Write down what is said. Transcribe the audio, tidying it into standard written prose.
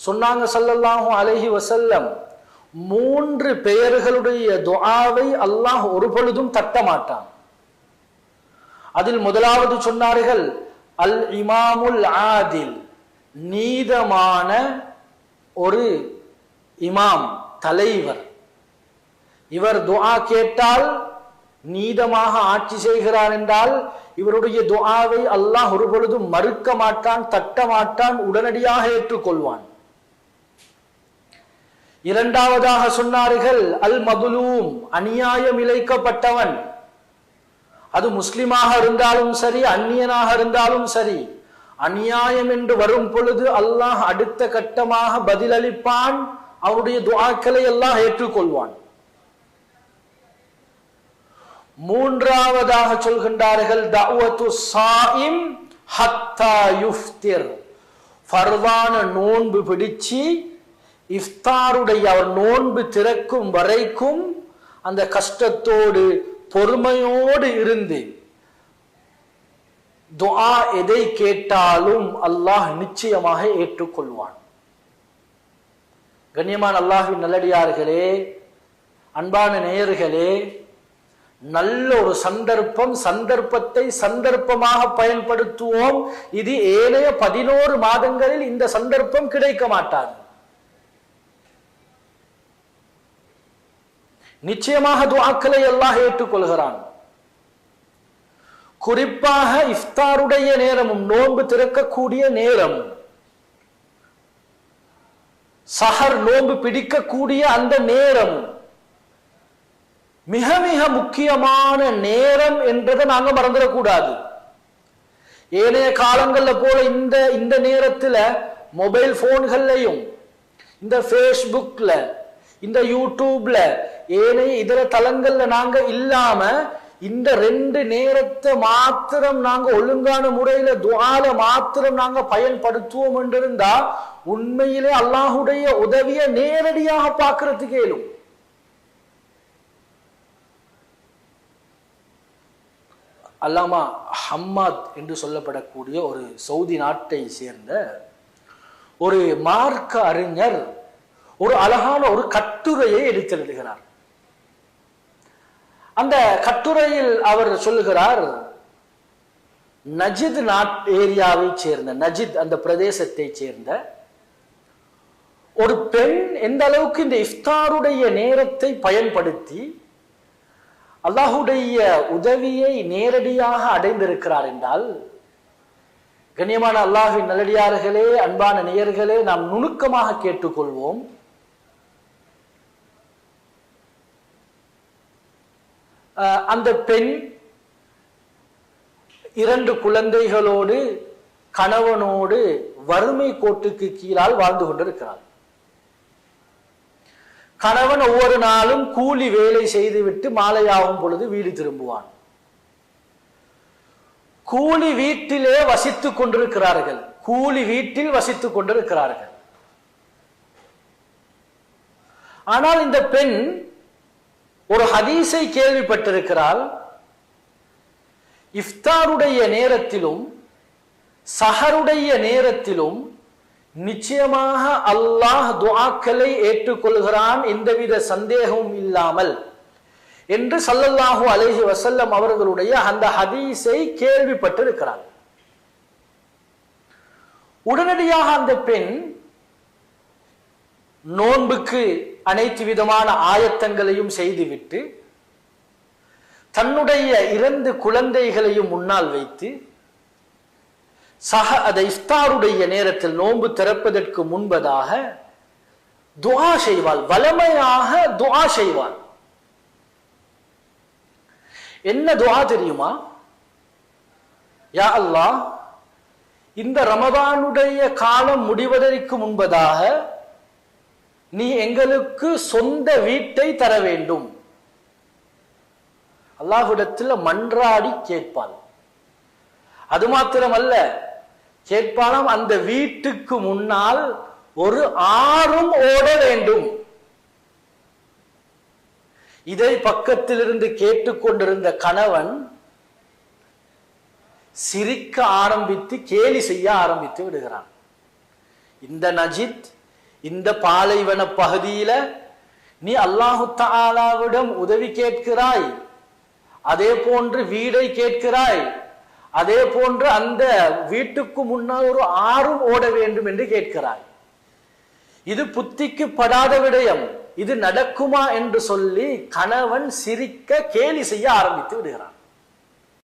சொன்னாங்க ஸல்லல்லாஹு அலைஹி வஸல்லம், 3 பெயர்களுடைய துஆவை அல்லாஹ் ஒரு பொழுதும் தட்ட மாட்டான். அதில் முதலாவது சொன்னார்கள் அல் இமாமுல் ஆதில், நீதமான ஒரு இமாம், தலைவர். இவர் துஆ கேட்டால் நீதமாக ஆட்சி செய்கிறார் என்றால் இவருடைய துஆவை அல்லாஹ் ஒரு பொழுதும் மறுக்க மாட்டான், தட்ட மாட்டான், உடனடியாக ஏற்றுக்கொள்வான். இரண்டாவதாக சொன்னார்கள் அல் மதுலூம், அநியாயம் இழைக்கப்பட்டவன். அது முஸ்லிமாக இருந்தாலும் சரி, அந்நியனாக இருந்தாலும் சரி, அநியாயம் என்று வரும் பொழுது அல்லாஹ் அடுத்த கட்டமாக பதிலளிப்பான், அவருடைய துஆக்களை அல்லாஹ் ஏற்றுக்கொள்வான். மூன்றாவதாக சொல்கின்றார்கள் தஅவத்து ஸாயிம் ஹத்தா யுஃப்திர், ஃபர்தான நோன்பு பிடிச்சி இஃப்தாருடைய அவர் நோன்பு திறக்கும் வரைக்கும் அந்த கஷ்டத்தோடு பொறுமையோடு இருந்து துஆ எதை கேட்டாலும் அல்லாஹ் நிச்சயமாக ஏற்றுக்கொள்வான். கண்ணியமான அல்லாஹ்வின் நல்லடியார்களே, அன்பான நேயர்களே, நல்ல ஒரு சந்தர்ப்பத்தை சந்தர்ப்பமாக பயன்படுத்துவோம். இது ஏனைய 11 மாதங்களில் இந்த சந்தர்ப்பம் கிடைக்க மாட்டாது. நிச்சயமாக துஆக்களை அல்லாஹ் ஏற்றுக்கொள்கிறான். குறிப்பாக இஃப்தாருடைய நேரமும், நோன்பு திறக்கக்கூடிய நேரம், சஹர் நோன்பு பிடிக்கக்கூடிய அந்த நேரம் மிக மிக முக்கியமான நேரம் என்றதை நாங்க மறந்துடக்கூடாது. ஏனைய காலங்கள்ல போல இந்த நேரத்துல மொபைல் போன்கள்லையும், இந்த ஃபேஸ்புக்ல, இந்த யூடியூப்ல, ஏனைய இதர தளங்கள்ல நாங்க இல்லாம இந்த 2 நேரத்தை மாத்திரம் நாங்க ஒழுங்கான முறையில துஆல மாத்திரம் நாங்க பயன்படுத்துவோம் என்றிருந்தா உண்மையிலே அல்லாஹுடைய உதவியை நேரடியாக பார்க்கறதுக்கு இயலும். அல்லாமா ஹம்மாத் என்று சொல்லப்படக்கூடிய ஒரு சவுதி நாட்டை சேர்ந்த ஒரு மார்க்க அறிஞர் ஒரு அழகான ஒரு கட்டுரையை எடுத்தெழுதுகிறார். அந்த கட்டுரையில் அவர் சொல்லுகிறார், நஜித் ஏரியாவை சேர்ந்த, நஜித் அந்த பிரதேசத்தை சேர்ந்த ஒரு பெண் எந்த அளவுக்கு இந்த இஃப்தாருடைய நேரத்தை பயன்படுத்தி அல்லாஹுடைய உதவியை நேரடியாக அடைந்திருக்கிறார் என்றால், கண்ணியமான அல்லாஹ்வின் நல்லடியார்களே, அன்பான நேயர்களே, நாம் நுணுக்கமாக கேட்டுக்கொள்வோம். அந்த பெண் 2 குழந்தைகளோடு கணவனோடு வறுமை கோட்டுக்கு கீழால் வாழ்ந்து கொண்டிருக்கிறார். கணவன் ஒவ்வொரு நாளும் கூலி வேலை செய்துவிட்டு மாலையாகும் பொழுது வீடு திரும்புவான். கூலி வீட்டிலே வசித்துக் கொண்டிருக்கிறார்கள், கூலி வீட்டில் வசித்துக் கொண்டிருக்கிறார்கள். ஆனால் இந்த பெண் ஒரு ஹதீஸை கேள்விப்பட்டிருக்கிறாள். இஃப்தாருடைய நேரத்திலும் சஹருடைய நேரத்திலும் நிச்சயமாக அல்லாஹ் துஆக்களை ஏற்றுக்கொள்கிறான், எந்தவித சந்தேகமும் இல்லாமல் என்று ஸல்லல்லாஹு அலைஹி வஸல்லம் அவர்களுடைய அந்த ஹதீஸை கேள்விப்பட்டிருக்கிறார். உடனடியாக அந்த பெண் நோன்புக்கு அனைத்து விதமான ஆயத்தங்களையும் செய்துவிட்டு தன்னுடைய 2 குழந்தைகளையும் முன்னால் வைத்து இஃப்தாருடைய நேரத்தில் நோன்பு திறப்பதற்கு முன்பதாக துஆ செய்வாள், வலமையாக துஆ செய்வாள். என்ன துஆ தெரியுமா? யா அல்லாஹ், இந்த ரமதானுடைய காலம் முடிவதற்கு முன்பதாக நீ எங்களுக்கு சொந்த வீட்டை தர வேண்டும். அல்லாஹ்விடத்தில் மன்றாடி கேட்பாள். அது மாத்திரமல்ல, கேட்பாலும் அந்த வீட்டுக்கு முன்னால் ஒரு ஆறும் ஓட வேண்டும். இதை பக்கத்திலிருந்து கேட்டுக்கொண்டிருந்த கணவன் சிரிக்க ஆரம்பித்து கேலி செய்ய ஆரம்பித்து விடுகிறான். இந்த நஜித் இந்த பாலைவன பகுதியில நீ அல்லாஹு தஆலாவிடம் உதவி கேட்கிறாய், அதே போன்று வீடை கேட்கிறாய், அதே போன்று அந்த வீட்டுக்கு முன்னால் ஒரு ஆறும் ஓட வேண்டும் என்று கேட்கிறாய். இது புத்திக்கு படாத விடயம், இது நடக்குமா என்று சொல்லி கணவன் சிரிக்க கேலி செய்ய ஆரம்பித்து விடுகிறான்.